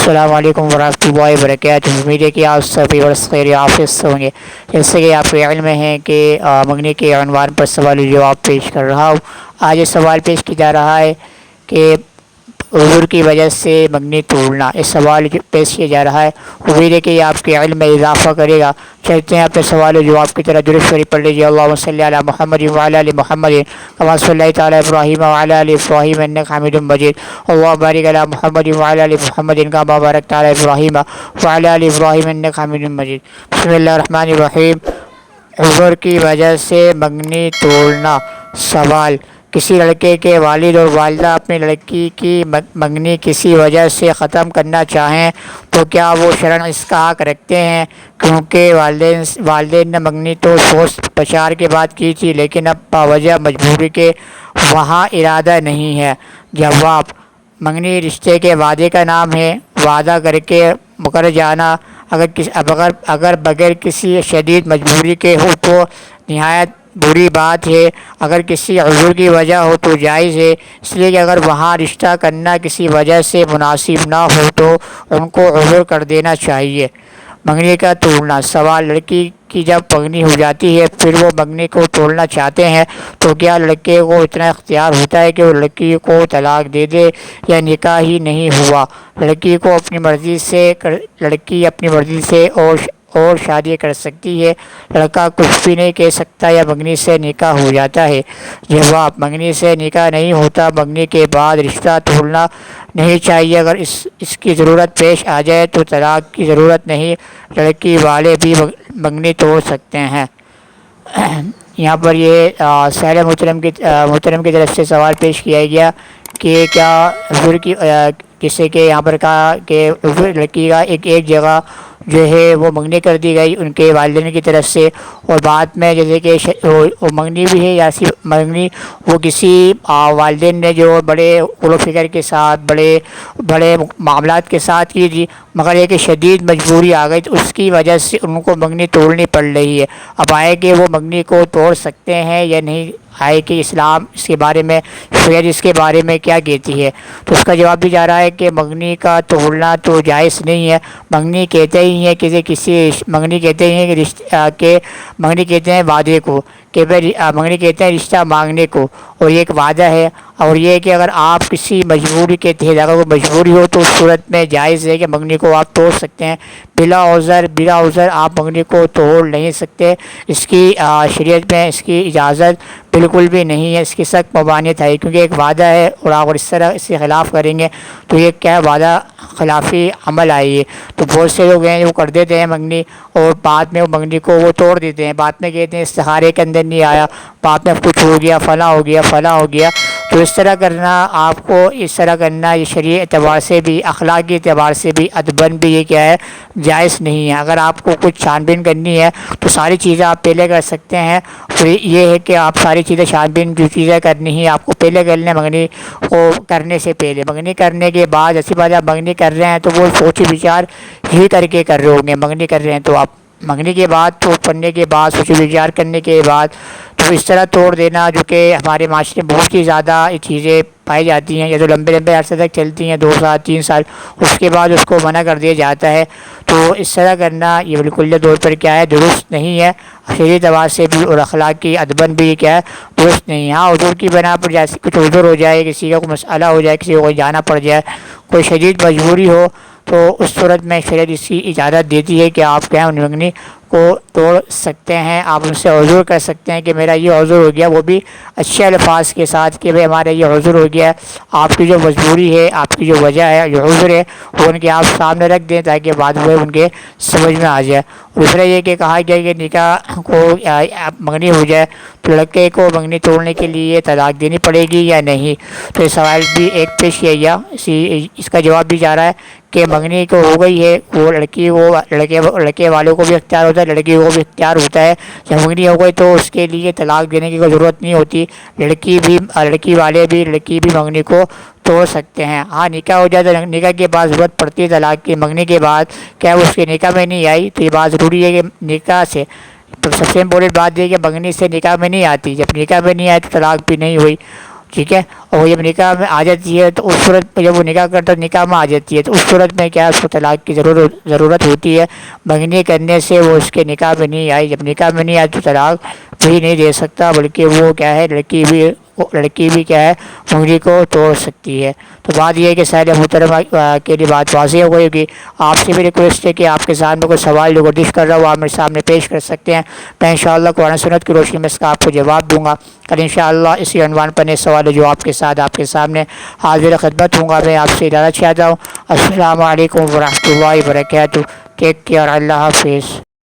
السلام علیکم ورحمۃ اللہ وبرکاتہ۔ امید ہے کہ آپ سبھی خیر آفیت سے ہوں گے۔ جیسے کہ آپ کے علم میں ہے کہ منگنی کے عنوان پر سوال و جواب پیش کر رہا ہوں۔ آج یہ سوال پیش کیا جا رہا ہے کہ عذر کی وجہ سے منگنی توڑنا، اس سوال پیش کیا جا رہا ہے۔ امید ہے کہ یہ آپ کے علم میں اضافہ کرے گا۔ چلتے ہیں اپنے سوال و جواب کی طرح۔ درود شریف پڑھ لیجیے۔ اللہم صلی علی محمد وعلی آل محمد کما صلیت علی ابراہیم وعلی آل ابراہیم انک حمید مجید۔ اللہم بارک علی محمد وعلی آل محمد کما بارکت علی ابراہیم وعلی آل ابراہیم انک حمید مجید۔ بسم اللہ الرحمن الرحیم۔ عذر کی وجہ سے منگنی توڑنا۔ سوال: کسی لڑکے کے والد اور والدہ اپنی لڑکی کی منگنی کسی وجہ سے ختم کرنا چاہیں تو کیا وہ شرعاً اس کا حق رکھتے ہیں؟ کیونکہ والدین نے منگنی تو سوچ بچار کے بعد کی تھی، لیکن اب باوجہ مجبوری کے وہاں ارادہ نہیں ہے۔ جواب: منگنی رشتے کے وعدے کا نام ہے۔ وعدہ کر کے مکر جانا اگر بغیر کسی شدید مجبوری کے ہو تو نہایت بری بات ہے۔ اگر کسی عذر کی وجہ ہو تو جائز ہے، اس لیے کہ اگر وہاں رشتہ کرنا کسی وجہ سے مناسب نہ ہو تو ان کو عذر کر دینا چاہیے۔ منگنی کا توڑنا۔ سوال: لڑکی کی جب منگنی ہو جاتی ہے پھر وہ منگنی کو توڑنا چاہتے ہیں تو کیا لڑکے کو اتنا اختیار ہوتا ہے کہ وہ لڑکی کو طلاق دے دے یا نکاح ہی نہیں ہوا؟ لڑکی اپنی مرضی سے اور شادی کر سکتی ہے۔ لڑکا کچھ بھی نہیں کہہ سکتا یا منگنی سے نکاح ہو جاتا ہے؟ جواب: منگنی سے نکاح نہیں ہوتا۔ منگنی کے بعد رشتہ توڑنا نہیں چاہیے۔ اگر اس کی ضرورت پیش آ جائے تو طلاق کی ضرورت نہیں، لڑکی والے بھی منگنی توڑ سکتے ہیں۔ یہاں پر یہ سائل محترم کی طرف سے سوال پیش کیا گیا کہ کیا عذر کی جیسے کہ یہاں پر کہا کہ عذر لڑکی کا ایک جگہ جو ہے وہ منگنی کر دی گئی ان کے والدین کی طرف سے، اور بعد میں جیسے کہ وہ منگنی بھی ہے یا صرف منگنی وہ کسی والدین نے جو بڑے غور و فکر کے ساتھ بڑے معاملات کے ساتھ کی تھی، مگر یہ کہ شدید مجبوری آ گئی تو اس کی وجہ سے ان کو منگنی توڑنی پڑ رہی ہے۔ اب آئے کہ وہ منگنی کو توڑ سکتے ہیں یا نہیں، آئے کہ اسلام اس کے بارے میں شریعت اس کے بارے میں کیا کہتی ہے، تو اس کا جواب بھی جا رہا ہے کہ منگنی کا توڑنا تو جائز نہیں ہے۔ منگنی کہتے ہی ہیں منگنی کہتے ہیں وعدے کو، کہ منگنی کہتے ہیں رشتہ مانگنے کو، اور یہ ایک وعدہ ہے۔ اور یہ کہ اگر آپ کسی مجبوری کے تحت اگر کوئی مجبوری ہو تو اس صورت میں جائز ہے کہ منگنی کو آپ توڑ سکتے ہیں۔ بلا عذر آپ منگنی کو توڑ نہیں سکتے۔ اس کی شریعت میں اس کی اجازت بالکل بھی نہیں ہے، اس کی سخت ممانعت ہے، کیونکہ ایک وعدہ ہے اور آپ اس طرح اس کے خلاف کریں گے تو یہ کیا ہے، وعدہ خلافی عمل آئی ہے۔ تو بہت سے لوگ ہیں وہ کر دیتے ہیں منگنی اور بعد میں وہ منگنی کو وہ توڑ دیتے ہیں، بعد میں کہتے ہیں استخارے کے اندر نہیں آیا، بعد میں کچھ ہو گیا، فلاں ہو گیا۔ تو اس طرح کرنا یہ شرعی اعتبار سے بھی اخلاقی اعتبار سے بھی ادباً بھی یہ کیا ہے، جائز نہیں ہے۔ اگر آپ کو کچھ چھان بین کرنی ہے تو ساری چیزیں آپ پہلے کر سکتے ہیں، اور یہ ہے کہ آپ ساری چیزیں چھان بین جو چیزیں کرنی ہیں آپ کو پہلے کر لیں منگنی کو کرنے سے پہلے۔ منگنی کرنے کے بعد ایسی بات آپ منگنی کر رہے ہیں تو وہ سوچ وچار ہی کر کے کر رہے ہوں گے۔ منگنی کر رہے ہیں تو آپ منگنی کے بعد تو پڑھنے کے بعد سوچ وچار کرنے کے بعد تو اس طرح توڑ دینا، جو کہ ہمارے معاشرے میں بہت ہی زیادہ یہ چیزیں پائی جاتی ہیں، یا تو لمبے عرصے تک چلتی ہیں 2 سال 3 سال، اس کے بعد اس کو منع کر دیا جاتا ہے۔ تو اس طرح کرنا یہ بالکل طور پر کیا ہے، درست نہیں ہے، شرعی اعتبار سے بھی اور اخلاقی ادباً بھی کیا ہے، درست نہیں ہے۔ ہاں عذر کی بنا پر جیسے کچھ عذر ہو جائے، کسی کا کوئی مسئلہ ہو جائے، کسی کو کوئی جانا پڑ جائے، کوئی شدید مجبوری ہو تو اس صورت میں شریعت اس کی اجازت دیتی ہے کہ آپ کیا منگنی کو توڑ سکتے ہیں، آپ ان سے عذر کر سکتے ہیں کہ میرا یہ عذر ہو گیا، وہ بھی اچھے الفاظ کے ساتھ کہ بھئی ہمارا یہ عذر ہو گیا، آپ کی جو مجبوری ہے، آپ کی جو وجہ ہے، جو عذر ہے وہ ان کے آپ سامنے رکھ دیں تاکہ بعد میں ان کے سمجھ میں آ جائے۔ دوسرا یہ کہ کہا گیا کہ نکاح کو منگنی ہو جائے تو لڑکے کو منگنی توڑنے کے لیے طلاق دینی پڑے گی یا نہیں، تو یہ سوال بھی ایک پیش کیا گیا، اس کا جواب بھی جا رہا ہے کہ منگنی کو ہو گئی ہے، وہ لڑکے والوں کو بھی اختیار ہوتا ہے، لڑکی کو بھی اختیار ہوتا ہے۔ جب منگنی ہو گئی تو اس کے لیے طلاق دینے کی کوئی ضرورت نہیں ہوتی، لڑکی والے بھی منگنی کو توڑ سکتے ہیں۔ ہاں نکاح ہو جائے تو نکاح کے بعد ضرورت پڑتی ہے طلاق کی، منگنی کے بعد کیا وہ اس کے نکاح میں نہیں آئی، تو یہ بات ضروری ہے کہ نکاح سے تو سب سے امپورٹنٹ بات یہ ہے کہ منگنی سے نکاح میں نہیں آتی، جب نکاح میں نہیں آئی تو طلاق بھی نہیں ہوئی۔ ٹھیک ہے، اور جب نکاح میں آ جاتی ہے تو اس صورت میں جب وہ نکاح کرتا ہے نکاح میں آ جاتی ہے تو اس صورت میں کیا ہے اس کو طلاق کی ضرورت ہوتی ہے۔ منگنی کرنے سے وہ اس کے نکاح میں نہیں آئی، جب نکاح میں نہیں آئی تو طلاق بھی نہیں دے سکتا، بلکہ وہ کیا ہے لڑکی بھی کیا ہے منگنی کو توڑ سکتی ہے۔ تو بات یہ ہے کہ سائل محترمہ کے لیے بات واضح ہو گئی ہوگی۔ آپ سے بھی ریکویسٹ ہے کہ آپ کے سامنے کوئی سوال جو گردش کر رہا ہو آپ میرے سامنے پیش کر سکتے ہیں، میں انشاءاللہ قرآن سنت کی روشنی میں اس کا آپ کو جواب دوں گا۔ کل انشاءاللہ اسی عنوان پر نئے سوال و جواب کے ساتھ آپ کے سامنے حاضر خدمت ہوں گا۔ میں آپ سے اجازت چاہتا ہوں۔ السلام علیکم ورحمۃ اللہ وبرکاتہ۔ ٹیک کیئر، اللہ حافظ۔